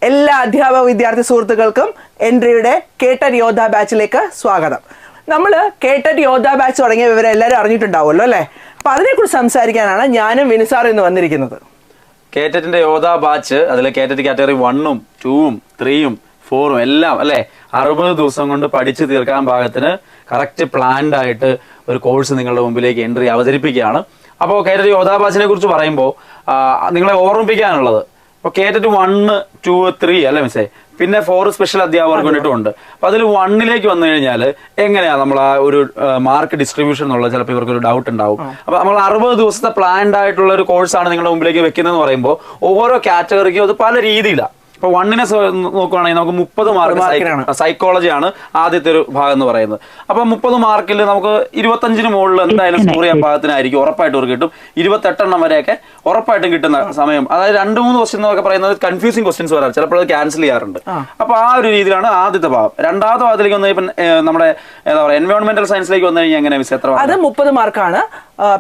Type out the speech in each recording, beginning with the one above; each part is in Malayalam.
എല്ലാ അധ്യാപക വിദ്യാർത്ഥി സുഹൃത്തുക്കൾക്കും എൻട്രിയുടെ കേട്ടറ്റ് യോദ്ധ ബാച്ചിലേക്ക് സ്വാഗതം. നമ്മൾ കേട്ടറ്റ് യോദ്ധ ബാച്ച് തുടങ്ങിയ വിവരം എല്ലാവരും അറിഞ്ഞിട്ടുണ്ടാവുമല്ലോ അല്ലേ? അപ്പം അതിനെക്കുറിച്ച് സംസാരിക്കാനാണ് ഞാനും വിനുസാറും ഇന്ന് വന്നിരിക്കുന്നത്. കേറ്ററ്റിന്റെ യോദ്ധ ബാച്ച് അതിൽ കേറ്ററ്റ് കാറ്റഗറി 1ഉം 2ഉം 3ഉം 4ഉം എല്ലാം അല്ലെ 60 ദിവസം കൊണ്ട് പഠിച്ചു തീർക്കാൻ പാകത്തിന് കറക്റ്റ് പ്ലാൻഡ് ആയിട്ട് ഒരു കോഴ്സ് നിങ്ങളുടെ മുമ്പിലേക്ക് എൻട്രി അവതരിപ്പിക്കുകയാണ്. അപ്പോൾ കേറ്ററ്റ് യോദ്ധ ബാച്ചിനെ കുറിച്ച് പറയുമ്പോൾ നിങ്ങളെ ഓർമ്മിപ്പിക്കാനുള്ളത് ഇപ്പോൾ കേറ്ററ്റ് 1, 2, 3 അല്ലേ മിസ്സേ, പിന്നെ 4 സ്പെഷ്യൽ അധ്യാപകർക്ക് വേണ്ടിയിട്ടുണ്ട്. അപ്പൊ അതിൽ 1ലേക്ക് വന്നു കഴിഞ്ഞാൽ എങ്ങനെയാ നമ്മൾ ആ ഒരു മാർക്ക് ഡിസ്ട്രിബ്യൂഷൻ എന്നുള്ളത് ചിലപ്പോൾ ഇവർക്ക് ഒരു ഡൗട്ട് ഉണ്ടാവും. അപ്പൊ നമ്മൾ 60 ദിവസത്തെ പ്ലാൻഡ് ആയിട്ടുള്ള ഒരു കോഴ്സാണ് നിങ്ങളുടെ മുമ്പിലേക്ക് വെക്കുന്നതെന്ന് പറയുമ്പോൾ ഓരോ കാറ്റഗറിക്കും അത് പല രീതിയിലാണ്. ഇപ്പൊ 1നെ നോക്കുകയാണെങ്കിൽ നമുക്ക് 30 മാർക്ക് സൈക്കോളജിയാണ് ആദ്യത്തെ ഒരു ഭാഗം എന്ന് പറയുന്നത്. അപ്പൊ 30 മാർക്കിൽ നമുക്ക് 25ന് മുകളിൽ എന്തായാലും സ്കോർ ചെയ്യാൻ പാകത്തിനായിരിക്കും, ഉറപ്പായിട്ടും ഒരു കിട്ടും. 28 വരെയൊക്കെ ഉറപ്പായിട്ടും കിട്ടുന്ന സമയം. അതായത് 2-3 ക്വസ്റ്റ്യൻ എന്നൊക്കെ പറയുന്നത് കൺഫ്യൂസിംഗ് ക്വസ്റ്റ്യൻസ് വരാറ്, ചിലപ്പോൾ അത് ക്യാൻസൽ ചെയ്യാറുണ്ട്. അപ്പൊ ആ ഒരു രീതിയിലാണ് ആദ്യത്തെ ഭാഗം. രണ്ടാമത്തെ ഭാഗത്തിലേക്ക് വന്നു ഇപ്പം നമ്മുടെ എന്താ പറയുക എൻവയോൺമെന്റൽ സയൻസിലേക്ക് വന്നു കഴിഞ്ഞാൽ എങ്ങനെ മിസ് എത്ര? അത് 30 മാർക്കാണ്.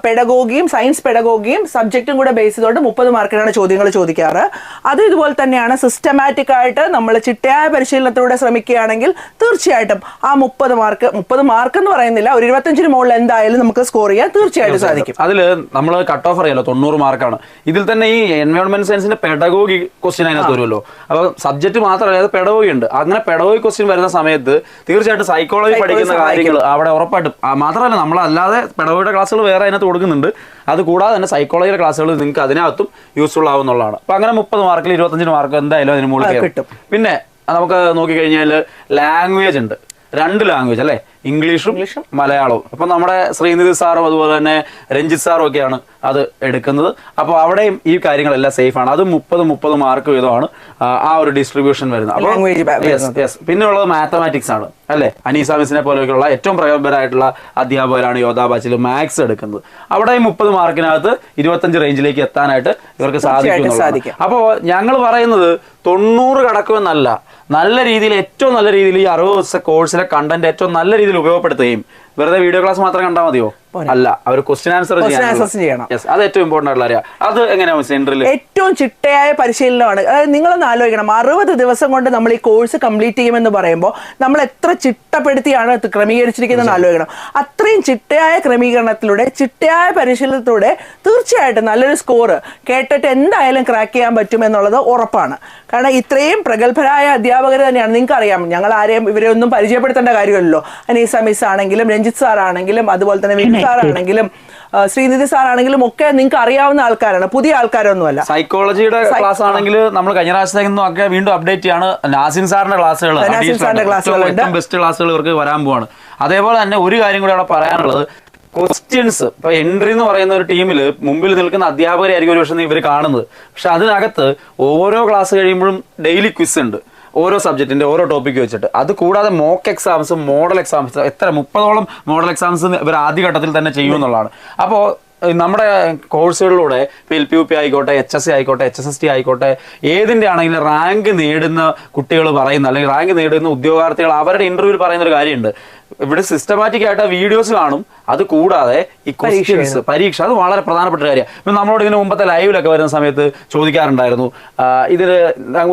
പെഡഗോഗിയും സയൻസ് പെഡഗോഗിയും സബ്ജക്റ്റും കൂടെ ബേസ് ചെയ്തുകൊണ്ട് 30 മാർക്കിനാണ് ചോദ്യങ്ങൾ ചോദിക്കാറ്. അതും ഇതുപോലെ തന്നെയാണ്. സിസ്റ്റമാറ്റിക് ആയിട്ട് നമ്മൾ ചിട്ടയായ പരിശീലനത്തിലൂടെ ശ്രമിക്കുകയാണെങ്കിൽ തീർച്ചയായിട്ടും ആ 30 മാർക്ക് എന്ന് പറയുന്നില്ല, ഒരു 25ന് മുകളിൽ എന്തായാലും നമുക്ക് സ്കോർ ചെയ്യാൻ തീർച്ചയായിട്ടും സാധിക്കും. അതിൽ നമ്മൾ കട്ട് ഓഫ് അറിയാലോ 90 മാർക്കാണ്. ഇതിൽ തന്നെ ഈ എൻവയോൺമെന്റ് സയൻസിന്റെ പെഡഗോഗി ക്വസ്റ്റ്യൻ അതിനകത്ത് വരുമല്ലോ. അപ്പൊ സബ്ജക്ട് മാത്രമല്ല പെഡഗോഗി ഉണ്ട്. അങ്ങനെ പെഡഗോഗി ക്വസ്റ്റ്യൻ വരുന്ന സമയത്ത് തീർച്ചയായിട്ടും സൈക്കോളജി പഠിക്കുന്ന കാര്യങ്ങൾ അവിടെ ഉറപ്പായിട്ടും. മാത്രമല്ല നമ്മളല്ലാതെ പെഡഗോഗിയുടെ ക്ലാസ്സുകൾ വേറെ അതിനകത്ത് കൊടുക്കുന്നുണ്ട്. അത് കൂടാതെ തന്നെ സൈക്കോളജിയുടെ ക്ലാസ്സുകൾ നിങ്ങൾക്ക് അതിനകത്തും യൂസ്ഫുൾ ആവുന്നുള്ളതാണ്. അപ്പൊ അങ്ങനെ 30 മാർക്കിൽ 25 മാർക്ക് എന്തായാലും അതിന് മുകളിൽ കിട്ടും. പിന്നെ നമുക്ക് നോക്കിക്കഴിഞ്ഞാൽ ലാംഗ്വേജ് ഉണ്ട്, 2 ലാംഗ്വേജ് അല്ലെ, ഇംഗ്ലീഷും മലയാളവും. അപ്പൊ നമ്മുടെ ശ്രീനിധി സാറും അതുപോലെ തന്നെ രഞ്ജിത്ത് സാറും ഒക്കെയാണ് അത് എടുക്കുന്നത്. അപ്പോൾ അവിടെയും ഈ കാര്യങ്ങളെല്ലാം സേഫ് ആണ്. അത് 30 മാർക്ക് വീതമാണ് ആ ഒരു ഡിസ്ട്രിബ്യൂഷൻ വരുന്നത്. അപ്പോൾ പിന്നെ ഉള്ളത് മാത്തമാറ്റിക്സ് ആണ് അല്ലെ. അനീസ മിസിനെ പോലെയൊക്കെയുള്ള ഏറ്റവും പ്രഗത്ഭരായിട്ടുള്ള അധ്യാപകരാണ് യോദ്ധ ബാച്ചിൽ മാത്സ് എടുക്കുന്നത്. അവിടെയും 30 മാർക്കിനകത്ത് 25 റേഞ്ചിലേക്ക് എത്താനായിട്ട് ഇവർക്ക് സാധിക്കും. അപ്പോൾ ഞങ്ങൾ പറയുന്നത് 90 കടക്കുമെന്നല്ല, നല്ല രീതിയിൽ ഏറ്റവും നല്ല രീതിയിൽ ഈ 60 ദിവസത്തെ കോഴ്സിലെ കണ്ടന്റ് ഏറ്റവും നല്ല രീതിയിൽ ഉപയോഗപ്പെടുത്തുകയും വെറുതെ വീഡിയോ ക്ലാസ് മാത്രം കണ്ടാൽ മതിയോ? അല്ല, അവർ ക്വസ്റ്റ്യൻ ആൻസർ ചെയ്യണം. അത് ഏറ്റവും ഇമ്പോർട്ടന്റ് ആയിട്ടുള്ള കാര്യം. അത് എങ്ങനെയാണ് സെന്ററിൽ ഏറ്റവും ചിട്ടയായ പരിശീലനമാണ്. അതായത് നിങ്ങളൊന്ന് ആലോചിക്കണം, 60 ദിവസം കൊണ്ട് നമ്മൾ ഈ കോഴ്സ് കംപ്ലീറ്റ് ചെയ്യുമെന്ന് പറയുമ്പോൾ നമ്മൾ എത്ര ചിട്ടപ്പെടുത്തിയാണ് ക്രമീകരിച്ചിരിക്കുന്നത് ആലോചിക്കണം. അത്രയും ചിട്ടയായ ക്രമീകരണത്തിലൂടെ ചിട്ടയായ പരിശീലനത്തിലൂടെ തീർച്ചയായിട്ടും നല്ലൊരു സ്കോർ കേട്ടിട്ട് എന്തായാലും ക്രാക്ക് ചെയ്യാൻ പറ്റും എന്നുള്ളത് ഉറപ്പാണ്. കാരണം ഇത്രയും പ്രഗത്ഭരായ അധ്യാപകർ തന്നെയാണ്. നിങ്ങൾക്ക് അറിയാം, ഞങ്ങൾ ആരെയും ഇവരെ ഒന്നും പരിചയപ്പെടുത്തേണ്ട കാര്യമല്ലോ. അനീസ മിസ് ആണെങ്കിലും രഞ്ജിത്ത് സാർ ആണെങ്കിലും അതുപോലെ തന്നെ സാറാണെങ്കിലും ശ്രീനിധി സാറാണെങ്കിലും ഒക്കെ നിങ്ങൾക്ക് അറിയാവുന്ന ആൾക്കാരാണ്, പുതിയ ആൾക്കാരൊന്നുമല്ല. സൈക്കോളജിയുടെ ക്ലാസ് ആണെങ്കിൽ നമ്മൾ കഴിഞ്ഞ പ്രാവശ്യത്തേക്ക് വീണ്ടും അപ്ഡേറ്റ് ചെയ്യാണ്. നാസിൻ സാറിന്റെ ക്ലാസ്സുകൾ, ബെസ്റ്റ് ക്ലാസ്സുകൾ ഇവർക്ക് വരാൻ പോവാണ്. അതേപോലെ തന്നെ ഒരു കാര്യം കൂടി അവിടെ പറയാനുള്ളത്, ക്വസ്റ്റ്യൻസ് ഇപ്പൊ എൻട്രി എന്ന് പറയുന്ന ഒരു ടീമിൽ മുമ്പിൽ നിൽക്കുന്ന അധ്യാപകരായിരിക്കും ഒരു പക്ഷേ ഇവർ കാണുന്നത്. പക്ഷെ അതിനകത്ത് ഓരോ ക്ലാസ് കഴിയുമ്പോഴും ഡെയിലി ക്വിസ് ഉണ്ട്, ഓരോ സബ്ജക്റ്റിന്റെ ഓരോ ടോപ്പിക്ക് വെച്ചിട്ട്. അത് കൂടാതെ മോക്ക് എക്സാംസും മോഡൽ എക്സാംസ്, എത്ര 30ഓളം മോഡൽ എക്സാംസ് ഇവർ ആദ്യഘട്ടത്തിൽ തന്നെ ചെയ്യുമെന്നുള്ളതാണ്. അപ്പോൾ നമ്മുടെ കോഴ്സുകളിലൂടെ LPUP ആയിക്കോട്ടെ, HSC ആയിക്കോട്ടെ, HSST ആയിക്കോട്ടെ, ഏതിൻ്റെ ആണെങ്കിലും റാങ്ക് നേടുന്ന കുട്ടികൾ പറയുന്ന അല്ലെങ്കിൽ റാങ്ക് നേടുന്ന ഉദ്യോഗാർത്ഥികൾ അവരുടെ ഇന്റർവ്യൂവിൽ പറയുന്ന ഒരു കാര്യമുണ്ട്. ഇവിടെ സിസ്റ്റമാറ്റിക് ആയിട്ട് വീഡിയോസ് കാണും. അത് കൂടാതെ ഈ ക്വസ്റ്റ്യൻസ്, പരീക്ഷ, അത് വളരെ പ്രധാനപ്പെട്ട കാര്യമാണ്. ഇപ്പം നമ്മളോട് ഇതിന് മുമ്പത്തെ ലൈവിലൊക്കെ വരുന്ന സമയത്ത് ചോദിക്കാറുണ്ടായിരുന്നു, ഇതിന്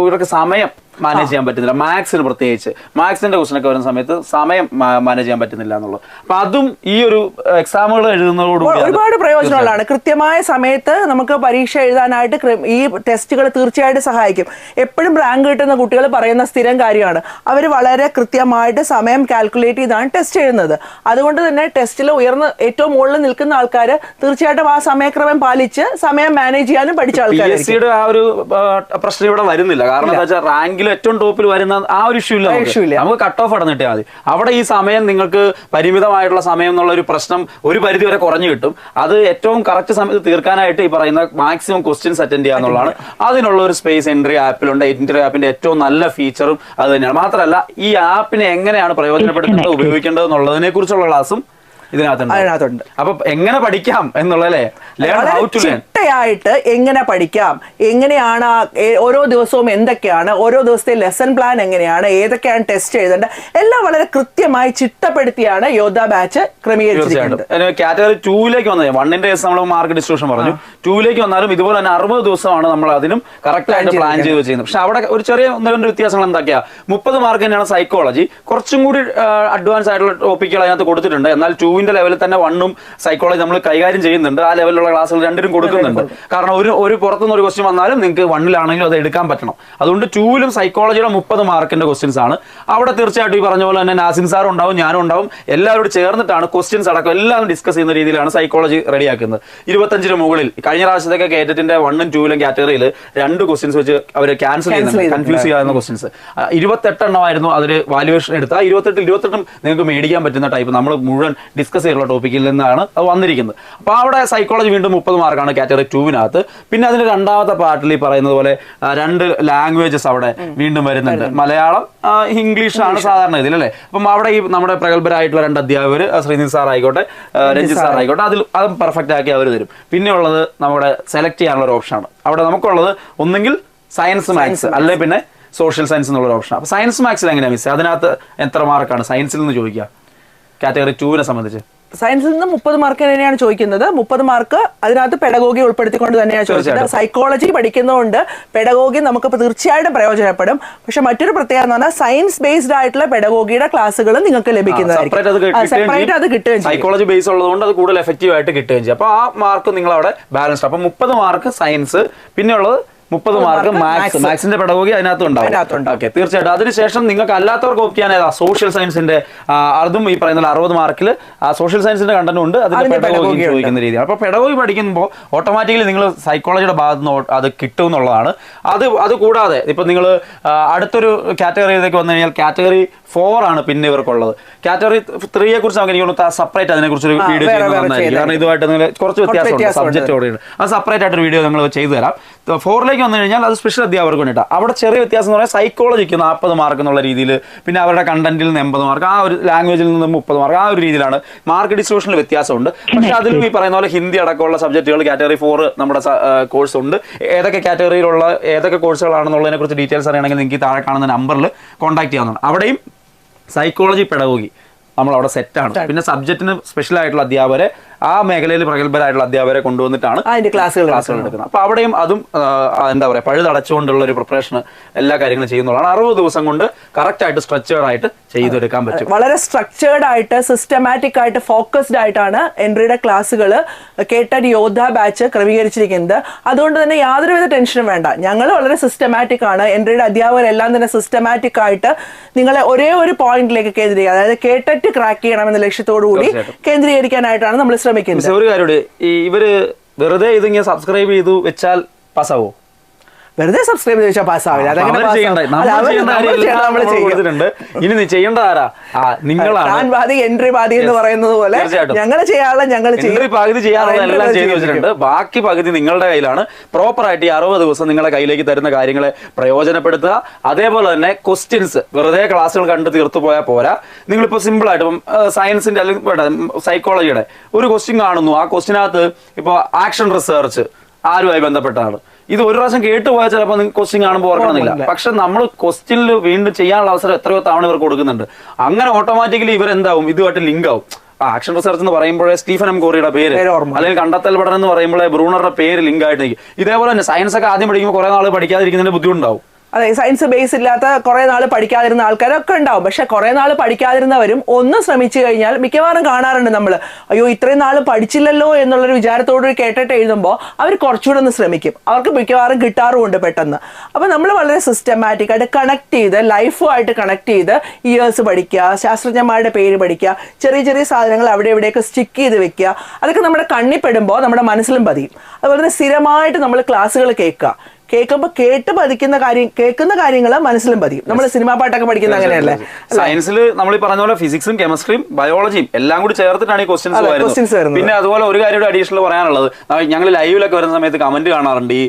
ഇവർക്ക് സമയം മാനേജ് ചെയ്യാൻ പറ്റുന്നില്ല, മാത്സിന് പ്രത്യേകിച്ച് മാത്സിന്റെ ക്വസ്റ്റൻ ഒക്കെ വരുന്ന സമയത്ത് സമയം മാനേജ് ചെയ്യാൻ പറ്റുന്നില്ല എന്നുള്ളത്. അപ്പൊ അതും ഈ ഒരു എക്സാമുകൾ എഴുതുന്നതോടുകൂടി ഒരുപാട് പ്രയോജനമുള്ളതാണ്. കൃത്യമായ സമയത്ത് നമുക്ക് പരീക്ഷ എഴുതാനായിട്ട് ഈ ടെസ്റ്റുകൾ തീർച്ചയായിട്ടും സഹായിക്കും. എപ്പോഴും റാങ്ക് കിട്ടുന്ന കുട്ടികൾ പറയുന്ന സ്ഥിരം കാര്യമാണ്, അവർ വളരെ കൃത്യമായിട്ട് സമയം കാൽക്കുലേറ്റ് ചെയ്താണ് ടെസ്റ്റ് എഴുതുന്നത്. അതുകൊണ്ട് തന്നെ ടെസ്റ്റിൽ ഏറ്റവും മുകളിൽ നിൽക്കുന്ന ആൾക്കാർ തീർച്ചയായിട്ടും ആ സമയക്രമം പാലിച്ച് സമയം മാനേജ് ചെയ്യാനും പഠിച്ച ആൾക്കാർ. ആ ഒരു പ്രശ്നം ഇവിടെ വരുന്നില്ല. കാരണം എന്താ വെച്ചാൽ റാങ്കിൽ ഏറ്റവും ടോപ്പിൽ വരുന്ന ആ ഒരു ഇഷ്യൂ ഇല്ല. നമുക്ക് കട്ട് ഓഫ് അടന്ന് കിട്ടിയാൽ മതി. അവിടെ ഈ സമയം നിങ്ങൾക്ക് പരിമിതമായിട്ടുള്ള സമയം എന്നുള്ള ഒരു പ്രശ്നം ഒരു പരിധി വരെ കുറഞ്ഞു കിട്ടും. അത് ഏറ്റവും കറക്റ്റ് സമയത്ത് തീർക്കാനായിട്ട് ഈ പറയുന്ന മാക്സിമം ക്വസ്റ്റ്യൻസ് അറ്റൻഡ് ചെയ്യുക എന്നുള്ളതാണ്. അതിനുള്ള ഒരു സ്പേസ് എൻട്രി ആപ്പിലുണ്ട്. എൻട്രി ആപ്പിന്റെ ഏറ്റവും നല്ല ഫീച്ചറും അത് തന്നെയാണ്. മാത്രമല്ല ഈ ആപ്പിനെ എങ്ങനെയാണ് പ്രയോജനപ്പെടുത്തേണ്ടത്, ഉപയോഗിക്കേണ്ടത് എന്നുള്ളതിനെ കുറിച്ചുള്ള ക്ലാസ്സും ഇതിനകത്തുണ്ട്. അപ്പൊ എങ്ങനെ പഠിക്കാം എന്നുള്ളതല്ലേ, ചിട്ടയായിട്ട് എങ്ങനെ പഠിക്കാം, എങ്ങനെയാണ് ഓരോ ദിവസവും എന്തൊക്കെയാണ്, ഓരോ ദിവസത്തെ ലെസൺ പ്ലാൻ എങ്ങനെയാണ്, ഏതൊക്കെയാണ് ടെസ്റ്റ് എഴുതേണ്ടത്, എല്ലാം വളരെ കൃത്യമായി ചിട്ടപ്പെടുത്തിയാണ് യോദ്ധ ബാച്ച് ക്രമീകരിച്ചിരിക്കുന്നത്. കാറ്റഗറി 2ലേക്ക് വന്നത് 1ന്റെ കേസ് നമ്മൾ മാർക്ക് ഡിസ്ട്രിബ്യൂഷൻ പറഞ്ഞു, 2ലേക്ക് വന്നാലും ഇതുപോലെ തന്നെ 60 ദിവസമാണ് നമ്മൾ അതിനും കറക്റ്റ് ആയിട്ട് പ്ലാൻ ചെയ്ത് ചെയ്യുന്നത്. പക്ഷെ അവിടെ ഒരു ചെറിയ ഒന്ന് രണ്ട് വ്യത്യാസങ്ങൾ എന്തൊക്കെയാ, 30 മാർക്ക് തന്നെയാണ് സൈക്കോളജി, കുറച്ചും കൂടി അഡ്വാൻസ് ആയിട്ടുള്ള ടോപ്പിക്കുകൾ അതിനകത്ത് കൊടുത്തിട്ടുണ്ട്. എന്നാൽ 2ന്റെ ലെവലിൽ തന്നെ 1ഉം സൈക്കോളജി നമ്മൾ കൈകാര്യം ചെയ്യുന്നുണ്ട്. ആ ലെവലിലുള്ള ക്ലാസ്സുകൾ രണ്ടിനും കൊടുക്കുന്നുണ്ട്. കാരണം ഒരു പുറത്തുനിന്ന് ഒരു ക്വസ്റ്റ്യൻ വന്നാലും നിങ്ങൾക്ക് 1ലാണെങ്കിലും അത് എടുക്കാൻ പറ്റണം. അതുകൊണ്ട് 2ലും സൈക്കോളജിയുടെ 30 മാർക്കിന്റെ ക്വസ്റ്റ്യൻസ് ആണ്. അവിടെ തീർച്ചയായിട്ടും ഈ പറഞ്ഞ പോലെ തന്നെ നാസിൻ സാർ ഉണ്ടാവും, ഞാനും ഉണ്ടാവും, എല്ലാവരോട് ചേർന്നിട്ടാണ് ക്വസ്റ്റ്യൻസ് അടക്കം എല്ലാം ഡിസ്കസ് ചെയ്യുന്ന രീതിയിലാണ് സൈക്കോളജി റെഡിയാക്കുന്നത്. 25ന് മുകളിൽ കഴിഞ്ഞ പ്രാവശ്യത്തൊക്കെ കേറ്ററ്റിന്റെ 1ഉം 2ലും കാറ്റഗറിയിൽ 2 ക്വസ്റ്റ്യൻസ് വെച്ച് അവർ ക്യാൻസൽ ചെയ്യുന്നുണ്ട്, കൺഫ്യൂസ് ചെയ്യാവുന്ന ക്വസ്റ്റ്യൻസ്. 28 എണ്ണമായിരുന്നു അതിൽ വാല്യുവേഷൻ എടുത്ത. 28 നിങ്ങൾക്ക് മേടിക്കാൻ പറ്റുന്ന ടൈപ്പ് നമ്മൾ മുഴുവൻ ഡിസ്കസ് ചെയ്തിട്ടുള്ള ടോപ്പിക്കിൽ നിന്നാണ് അത് വന്നിരിക്കുന്നത്. അപ്പോൾ അവിടെ സൈക്കോളജി വീണ്ടും 30 മാർക്കാണ് കാറ്റഗറി 2വിനകത്ത്. പിന്നെ അതിന് രണ്ടാമത്തെ പാർട്ടിൽ ഈ പറയുന്നത് പോലെ 2 ലാംഗ്വേജസ് അവിടെ വീണ്ടും വരുന്നുണ്ട്. മലയാളം, ഇംഗ്ലീഷ് ആണ് സാധാരണ ഇതിലല്ലേ. അപ്പം അവിടെ ഈ നമ്മുടെ പ്രഗത്ഭരായിട്ടുള്ള 2 അധ്യാപകർ, ശ്രീനിധി സാർ ആയിക്കോട്ടെ, രഞ്ജിത്ത് സാർ ആയിക്കോട്ടെ, അത് പെർഫെക്റ്റ് ആക്കി അവർ തരും. പിന്നെ ഉള്ളത് നമ്മുടെ സെലക്ട് ചെയ്യാനുള്ള ഒരു ഓപ്ഷനാണ്. അവിടെ നമുക്കുള്ളത് ഒന്നെങ്കിൽ സയൻസ് മാത്സ്, അല്ലെ പിന്നെ സോഷ്യൽ സയൻസ് എന്നുള്ള ഓപ്ഷൻ. അപ്പൊ സയൻസ് മാത്സിൽ എങ്ങനെയാണ് മിസ്, അതിനകത്ത് എത്ര മാർക്കാണ് സയൻസിൽ നിന്ന് ചോദിക്കുക കാറ്റഗറി 2വിനെ സംബന്ധിച്ച്? സയൻസിൽ നിന്ന് 30 മാർക്ക് തന്നെയാണ് ചോദിക്കുന്നത്. 30 മാർക്ക് അതിനകത്ത് പെഡഗോഗി ഉൾപ്പെടുത്തിക്കൊണ്ട് തന്നെയാണ് ചോദിച്ചത്. സൈക്കോളജി പഠിക്കുന്നതുകൊണ്ട് പെഡഗോഗി നമുക്ക് തീർച്ചയായിട്ടും പ്രയോജനപ്പെടും. പക്ഷെ മറ്റൊരു പ്രത്യേകത എന്ന് പറഞ്ഞാൽ സയൻസ് ബേസ്ഡ് ആയിട്ടുള്ള പെഡഗോഗിയുടെ ക്ലാസ്സുകൾ നിങ്ങൾക്ക് ലഭിക്കുന്നതായിരിക്കും. സൈക്കോളജി ബേസ് ഉള്ളതുകൊണ്ട് അത് കൂടുതൽ എഫക്റ്റീവ് ആയിട്ട് കിട്ടുകയും ചെയ്യും. അപ്പൊ ആ മാർക്ക് നിങ്ങൾ അവിടെ ബാലൻസ്ഡ്. അപ്പൊ 30 മാർക്ക് സയൻസ്, പിന്നെ ഉള്ളത് 30 മാർക്ക് മാത്സ്. മാത്സിന്റെ പെഡഗോഗി അതിനകത്ത് ഉണ്ടാവും. ഓക്കെ, തീർച്ചയായിട്ടും. അതിനുശേഷം നിങ്ങൾക്ക് അല്ലാത്തവർക്ക് ഓപ്റ്റ് ചെയ്യാൻ ഏതാ, സോഷ്യൽ സയൻസിന്റെ അതും ഈ പറയുന്ന 60 മാർക്കിൽ സോഷ്യൽ സയൻസിന്റെ കണ്ടന്റ് ഉണ്ട്, അതിന്റെ പെഡഗോഗി ചോദിക്കുന്ന രീതിയാണ്. അപ്പൊ പെഡഗോഗി പഠിക്കുമ്പോൾ ഓട്ടോമാറ്റിക്കലി നിങ്ങൾ സൈക്കോളജിയുടെ ഭാഗത്ത് നിന്ന് അത് കിട്ടും എന്നുള്ളതാണ്. അത് കൂടാതെ ഇപ്പൊ നിങ്ങൾ അടുത്തൊരു കാറ്റഗറിയിലേക്ക് വന്നു കഴിഞ്ഞാൽ കാറ്റഗറി 4 ആണ് പിന്നെ ഇവർക്കുള്ളത്. കാറ്റഗറി 3യെ കുറിച്ച് നമുക്ക് എനിക്ക് സെപ്പറേറ്റ് അതിനെക്കുറിച്ച് ഒരു വീഡിയോ ചെയ്യുന്നതായിരിക്കും. കാരണം ഇതുമായിട്ട് കുറച്ച് വ്യത്യാസമുണ്ട്, സബ്ജക്റ്റോടെ അത് സെപ്പറേറ്റ് ആയിട്ടൊരു വീഡിയോ നിങ്ങൾ ചെയ്തു തരാം. 4ലേക്ക് വന്നു കഴിഞ്ഞാൽ അത് സ്പെഷ്യൽ അധ്യാപകർക്ക് വേണ്ടിയിട്ടാണ്. അവിടെ ചെറിയ വ്യത്യാസം എന്ന് പറഞ്ഞാൽ സൈക്കോളജിക്ക് 40 മാർക്ക് എന്നുള്ള രീതിയിൽ, പിന്നെ അവരുടെ കണ്ടന്റിൽ നിന്ന് 80 മാർക്ക്, ആ ഒരു ലാംഗ്വേജിൽ നിന്ന് 30 മാർക്ക്, ആ ഒരു രീതിയിലാണ് മാർക്ക് ഡിസ്ട്രിബ്യൂഷനിൽ വ്യത്യാസമുണ്ട്. പക്ഷെ അതിലും ഈ പറയുന്ന പോലെ ഹിന്ദി അടക്കമുള്ള സബ്ജക്റ്റുകൾ കാറ്റഗറി 4 നമ്മുടെ കോഴ്സ് ഉണ്ട്. ഏതൊക്കെ കാറ്റഗറിയിലുള്ള ഏതൊക്കെ കോഴ്സുകളാണെന്നുള്ളതിനെ കുറിച്ച് ഡീറ്റെയിൽസ് അറിയണമെങ്കിൽ നിങ്ങൾക്ക് താഴെ കാണുന്ന നമ്പറിൽ കോൺടാക്ട് ചെയ്യാവുന്നതാണ്. അവിടെയും സൈക്കോളജി പെഡഗോഗി നമ്മൾ അവിടെ സെറ്റാണ്. പിന്നെ സബ്ജക്റ്റിന് സ്പെഷ്യൽ ആയിട്ടുള്ള അധ്യാപകരെ, ആ മേഖലയിൽ പ്രഗത്ഭരായിട്ടുള്ള അധ്യാപകരെ കൊണ്ടുവന്നിട്ടാണ് ക്ലാസ്സുകൾ എടുക്കുന്നത്. അപ്പൊ അവിടെയും അതും എന്താ പറയുക, പഴുതടച്ചുകൊണ്ടുള്ള ഒരു പ്രിപ്പറേഷൻ എല്ലാ കാര്യങ്ങളും ചെയ്യുന്നതാണ്. 60 ദിവസം കൊണ്ട് കറക്റ്റ് ആയിട്ട് സ്ട്രക്ചേർഡ് ആയിട്ട് ചെയ്തെടുക്കാൻ പറ്റും. വളരെ സ്ട്രക്ചേർഡ് ആയിട്ട് സിസ്റ്റമാറ്റിക് ആയിട്ട് ഫോക്കസ്ഡ് ആയിട്ടാണ് എൻട്രിയുടെ ക്ലാസ്സുകൾ കേട്ടറ്റ് യോദ്ധ ബാച്ച് ക്രമീകരിച്ചിരിക്കുന്നത്. അതുകൊണ്ട് തന്നെ യാതൊരുവിധ ടെൻഷനും വേണ്ട. ഞങ്ങൾ വളരെ സിസ്റ്റമാറ്റിക് ആണ്. എൻട്രിയുടെ അധ്യാപകരെല്ലാം തന്നെ സിസ്റ്റമാറ്റിക് ആയിട്ട് നിങ്ങളെ ഒരേ ഒരു പോയിന്റിലേക്ക് കേന്ദ്രീകരിക്കുക, അതായത് കേട്ടറ്റ് ക്രാക്ക് ചെയ്യണമെന്ന ലക്ഷ്യത്തോടു കൂടി കേന്ദ്രീകരിക്കാനായിട്ടാണ് നമ്മൾ ശ്രമിക്കുന്നത്. ഒരു കാര്യം, ഇവര് വെറുതെ ഇതിങ്ങനെ സബ്സ്ക്രൈബ് ചെയ്തു വെച്ചാൽ പാസ്സാവോ? വെറുതെ സബ്സ്ക്രൈബ് ചെയ്താൽ പാസ്സാവില്ല. ഇനി നീ ചെയ്യേണ്ട ആരാ, നിങ്ങളാണ്. എൻട്രി പാതി എന്ന് പറയുന്നത് പോലെ ഞങ്ങൾ ചെയ്യാനുള്ള പകുതി ചെയ്യാനുള്ള എല്ലാം ചെയ്തു വെച്ചിട്ടുണ്ട്. ബാക്കി പകുതി നിങ്ങളുടെ കയ്യിലാണ്. പ്രോപ്പർ ആയിട്ട് ഈ 60 ദിവസം നിങ്ങളുടെ കയ്യിലേക്ക് തരുന്ന കാര്യങ്ങളെ പ്രയോജനപ്പെടുത്തുക. അതേപോലെ തന്നെ ക്വസ്റ്റ്യൻസ് വെറുതെ ക്ലാസ്സുകൾ കണ്ട് തീർത്തു പോയാൽ പോരാ. നിങ്ങളിപ്പോൾ സിമ്പിൾ ആയിട്ട് ഇപ്പം സയൻസിന്റെ അല്ലെങ്കിൽ സൈക്കോളജിയുടെ ഒരു ക്വസ്റ്റ്യൻ കാണുന്നു. ആ ക്വസ്റ്റ്യനകത്ത് ഇപ്പോൾ ആക്ഷൻ റിസർച്ച് ആരുമായി ബന്ധപ്പെട്ടാണ്. ഇത് ഒരു പ്രാവശ്യം കേട്ടുപോയാൽ ചിലപ്പോൾ നിങ്ങൾക്ക് ക്വസ്റ്റ്യൻ കാണുമ്പോൾ ഓർക്കണമെന്നില്ല. പക്ഷെ നമ്മൾ ക്വസ്റ്റ്യനിൽ വീണ്ടും ചെയ്യാനുള്ള അവസരം എത്രയോ തവണ ഇവർ കൊടുക്കുന്നുണ്ട്. അങ്ങനെ ഓട്ടോമാറ്റിക്കലി ഇവരെന്താവും, ഇതുമായിട്ട് ലിങ്ക് ആവും. ആക്ഷൻ റിസർച്ച് എന്ന് പറയുമ്പോഴേ സ്റ്റീഫൻ എം കോറിയുടെ പേര്, അല്ലെങ്കിൽ കണ്ടെത്തൽ പഠനം എന്ന് പറയുമ്പോഴേ ബ്രൂണറുടെ പേര് ലിങ്ക് ആയിട്ട് നിൽക്കും. ഇതേപോലെ തന്നെ സയൻസ് ഒക്കെ ആദ്യം പഠിക്കുമ്പോൾ കുറെ നാൾ പഠിക്കാതിരിക്കുന്നതിന്റെ ബുദ്ധിമുട്ടുണ്ടാവും. അതെ, സയൻസ് ബേസ് ഇല്ലാത്ത കുറെ നാൾ പഠിക്കാതിരുന്ന ആൾക്കാരൊക്കെ ഉണ്ടാവും. പക്ഷെ കുറെ നാൾ പഠിക്കാതിരുന്നവരും ഒന്ന് ശ്രമിച്ചു കഴിഞ്ഞാൽ മിക്കവാറും കാണാറുണ്ട് നമ്മൾ, അയ്യോ ഇത്രയും നാൾ പഠിച്ചില്ലല്ലോ എന്നുള്ളൊരു വിചാരത്തോട് കേട്ടിട്ട് എഴുതുമ്പോൾ അവർ കുറച്ചുകൂടെ ഒന്ന് ശ്രമിക്കും. അവർക്ക് മിക്കവാറും കിട്ടാറുമുണ്ട് പെട്ടെന്ന്. അപ്പൊ നമ്മൾ വളരെ സിസ്റ്റമാറ്റിക് ആയിട്ട് കണക്ട് ചെയ്ത്, ലൈഫുമായിട്ട് കണക്ട് ചെയ്ത് ഇയേഴ്സ് പഠിക്കുക, ശാസ്ത്രജ്ഞന്മാരുടെ പേര് പഠിക്കുക, ചെറിയ ചെറിയ സാധനങ്ങൾ അവിടെ ഇവിടെയൊക്കെ സ്റ്റിക്ക് ചെയ്ത് വെക്കുക. അതൊക്കെ നമ്മുടെ കണ്ണിപ്പെടുമ്പോൾ നമ്മുടെ മനസ്സിലും പതിയും. അതുപോലെ തന്നെ സ്ഥിരമായിട്ട് നമ്മൾ ക്ലാസ്സുകൾ കേൾക്കുക. കേൾക്കുമ്പോൾ കേൾക്കുന്ന കാര്യങ്ങൾ മനസ്സിലും പതിയും. നമ്മൾ സിനിമാ പാട്ടൊക്കെ പഠിക്കുന്ന അങ്ങനെയല്ലേ? സയൻസിൽ നമ്മൾ ഈ പറഞ്ഞ പോലെ ഫിസിക്സും കെമിസ്ട്രിയും ബയോളജിയും എല്ലാം കൂടി ചേർത്തിട്ടാണ് ഈ ക്വസ്റ്റ്യൻസ് വരുന്നത്. പിന്നെ അതുപോലെ ഒരു കാര്യം അഡീഷണൽ പറയാനുള്ളത്, ഞങ്ങൾ ലൈവിലൊക്കെ വരുന്ന സമയത്ത് കമന്റ് കാണാറുണ്ട്, ഈ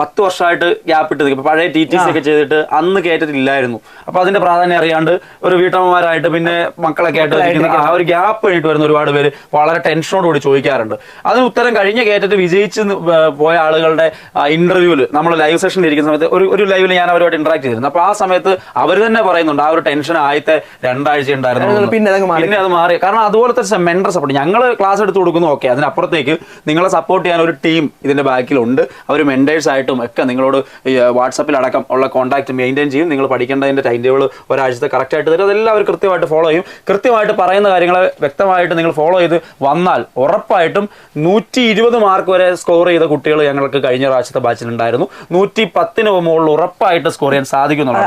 10 വർഷമായിട്ട് ഗ്യാപ്പ് ഇട്ട് ഇപ്പൊ പഴയ TTC ഒക്കെ ചെയ്തിട്ട് അന്ന് കേട്ടിട്ടില്ലായിരുന്നു. അപ്പൊ അതിന്റെ പ്രാധാന്യം അറിയാണ്ട് ഒരു വീട്ടമ്മമാരായിട്ട് പിന്നെ മക്കളൊക്കെ ആയിട്ട് ആ ഒരു ഗ്യാപ്പ് കഴിഞ്ഞിട്ട് വരുന്ന ഒരുപാട് പേര് വളരെ ടെൻഷനോടുകൂടി ചോദിക്കാറുണ്ട്. അതിന് ഉത്തരം കഴിഞ്ഞ കേട്ടിട്ട് വിജയിച്ച് പോയ ആളുകളുടെ ഇന്റർവ്യൂല് നമ്മൾ ലൈവ് സെഷനിൽ ഇരിക്കുന്ന സമയത്ത് ഒരു ലൈവിൽ ഞാൻ അവരുമായിട്ട് ഇന്ററാക്ട് ചെയ്തിരുന്നു. അപ്പൊ ആ സമയത്ത് അവർ തന്നെ പറയുന്നുണ്ട് ആ ഒരു ടെൻഷൻ ആദ്യത്തെ 2 ആഴ്ച ഉണ്ടായിരുന്നു, പിന്നെ അത് മാറി. കാരണം അതുപോലത്തെ മെന്റർ സപ്പോർട്ട് ഞങ്ങൾ ക്ലാസ് എടുത്ത് കൊടുക്കുന്നു. ഓക്കെ, അതിനപ്പുറത്തേക്ക് നിങ്ങളെ സപ്പോർട്ട് ചെയ്യാൻ ഒരു ടീം ഇതിന്റെ ബാക്കിലുണ്ട്. അവർ മെന്റേഴ്സ് ആയിട്ടും ഒക്കെ നിങ്ങളോട് വാട്സാപ്പിൽ അടക്കം ഉള്ള കോൺടാക്ട് മെയിൻറ്റെയിൻ ചെയ്യും. നിങ്ങൾ പഠിക്കേണ്ടതിന്റെ ടൈം ടേബിൾ ഒരാഴ്ചത്തെ കറക്റ്റ് ആയിട്ട് തരും. അതെല്ലാം അവർ കൃത്യമായിട്ട് ഫോളോ ചെയ്യും. കൃത്യമായിട്ട് പറയുന്ന കാര്യങ്ങളെ വ്യക്തമായിട്ട് നിങ്ങൾ ഫോളോ ചെയ്ത് വന്നാൽ ഉറപ്പായിട്ടും 120 മാർക്ക് വരെ സ്കോർ ചെയ്ത കുട്ടികൾ ഞങ്ങൾക്ക് കഴിഞ്ഞ പ്രാവശ്യത്തെ ബാച്ചിലുണ്ടായിരുന്നു. 110 മുകളിൽ ഉറപ്പായിട്ട് സ്കോർ ചെയ്യാൻ സാധിക്കുന്നുള്ളൂ.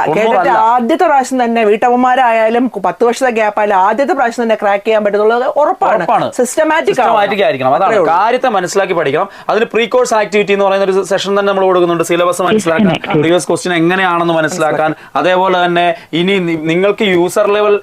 ആദ്യത്തെ പ്രാവശ്യം തന്നെ വീട്ടമ്മമാരായാലും 10 വർഷത്തെ ഗ്യാപ്പ് ആയാലും ആദ്യത്തെ പ്രാവശ്യം തന്നെ ക്രാക്ക് ചെയ്യാൻ പറ്റുന്നത് ഉറപ്പാണ്. സിസ്റ്റമാറ്റിക് ആയിരിക്കണം. അതാണ് കാര്യത്തെ മനസ്സിലാക്കി പഠിക്കണം. അതിന് പ്രീ കോഴ്സ് ആക്ടിവിറ്റി എന്ന് പറയുന്ന ഒരു സെഷൻ തന്നെ നമ്മൾ കൊടുക്കുന്നുണ്ട്. സിലബസ് മനസ്സിലാക്കാൻ, പ്രീവിയസ് ക്വസ്റ്റ്യൻ എങ്ങനെയാണെന്ന് മനസ്സിലാക്കാൻ, അതേപോലെ തന്നെ ഇനി നിങ്ങൾക്ക് യൂസർ ലെവൽ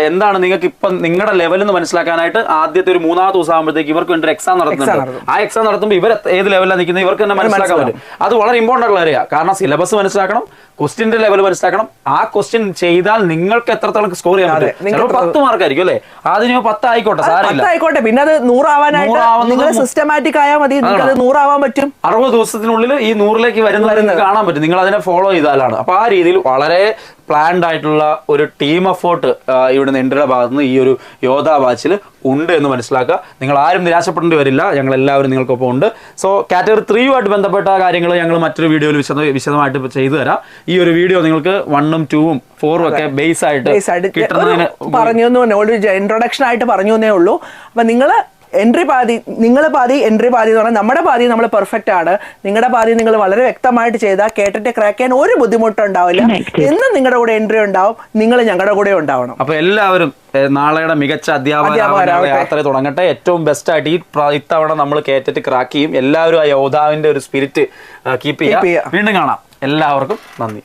എന്താണ്, നിങ്ങൾക്ക് ഇപ്പം നിങ്ങളുടെ ലെവൽ എന്ന് മനസ്സിലാക്കാനായിട്ട് ആദ്യത്തെ ഒരു 3-ാമത്തെ ദിവസം ആകുമ്പോഴത്തേക്ക് ഇവർക്ക് വേണ്ടി ഒരു എക്സാം നടത്തുന്നുണ്ട്. ആ എക്സാം നടത്തുമ്പോൾ ഇവർ ഏത് ലെവലിലാണ് നിൽക്കുന്നത് ഇവർക്ക് തന്നെ മനസ്സിലാക്കാൻ പറ്റും. അത് വളരെ ഇമ്പോർട്ടൻ്റ് ഉള്ള കാര്യമാണ്. കാരണം സിലബസ് മനസ്സിലാക്കണം, ക്വസ്റ്റിന്റെ ലെവൽ മനസ്സിലാക്കണം. ആ ക്വസ്റ്റ്യൻ ചെയ്താൽ നിങ്ങൾക്ക് എത്രത്തോളം സ്കോർ ചെയ്യാൻ പറ്റും. ചിലപ്പോൾ 10 മാർക്ക് ആയിരിക്കും അല്ലേ, അതിന് 10 ആയിക്കോട്ടെ, സാരമില്ല. പിന്നെ അത് 100 ആവാനായിട്ട് നിങ്ങൾ സിസ്റ്റമാറ്റിക് ആയാൽ മതി, നിങ്ങൾക്ക് അത് 100 ആവാൻ പറ്റും. 60 ദിവസത്തിനുള്ളിൽ ഈ 100ലേക്ക് വരുന്നത് കാണാൻ പറ്റും. നിങ്ങൾ അതിനെ ഫോളോ ചെയ്താലാണ്. അപ്പൊ ആ രീതിയിൽ വളരെ പ്ലാൻഡ് ആയിട്ടുള്ള ഒരു ടീം എഫേർട്ട് ഇവിടുന്ന് എൻട്രിയുടെ ഭാഗത്തുനിന്ന് ഈ ഒരു യോധാ ബാച്ചിൽ ഉണ്ട് എന്ന് മനസ്സിലാക്കുക. നിങ്ങൾ ആരും നിരാശപ്പെടേണ്ടി വരില്ല, ഞങ്ങൾ എല്ലാവരും നിങ്ങൾക്കൊപ്പം ഉണ്ട്. സോ കാറ്റഗറി 3 ബന്ധപ്പെട്ട കാര്യങ്ങൾ ഞങ്ങൾ മറ്റൊരു വീഡിയോയിൽ വിശദമായിട്ട് ചെയ്തു തരാം. ഈ ഒരു വീഡിയോ നിങ്ങൾക്ക് 1ഉം 2ഉം 4ഉം ഒക്കെ ബേസ് ആയിട്ട് കിട്ടുന്നതിന് പറഞ്ഞു, ഇൻട്രൊഡക്ഷൻ ആയിട്ട് പറഞ്ഞു എന്നേ ഉള്ളൂ. അപ്പൊ നിങ്ങള് എൻട്രി പാതി, നിങ്ങൾ പാതി എൻട്രി പാതി എന്ന് പറഞ്ഞാൽ നമ്മുടെ പാതി നമ്മൾ പെർഫെക്റ്റ് ആണ്, നിങ്ങളുടെ പാതി നിങ്ങൾ വളരെ വ്യക്തമായിട്ട് ചെയ്താൽ കേട്ടിട്ട് ക്രാക്ക് ചെയ്യാൻ ഒരു ബുദ്ധിമുട്ടും ഉണ്ടാവില്ല. എന്നും നിങ്ങളുടെ കൂടെ എൻട്രി ഉണ്ടാവും, നിങ്ങൾ ഞങ്ങളുടെ കൂടെ ഉണ്ടാവണം. അപ്പൊ എല്ലാവരും നാളെയുടെ മികച്ച അധ്യാപകരാണ് യാത്ര തുടങ്ങട്ടെ. ഏറ്റവും ബെസ്റ്റ് ആയിട്ട് ഇത്തവണ നമ്മൾ കേട്ടിട്ട് ക്രാക്ക് ചെയ്യും. എല്ലാവരും ആ യോദ്ധാവിന്റെ ഒരു സ്പിരിറ്റ് കീപ്പ് ചെയ്യുക. വീണ്ടും കാണാം. എല്ലാവർക്കും നന്ദി.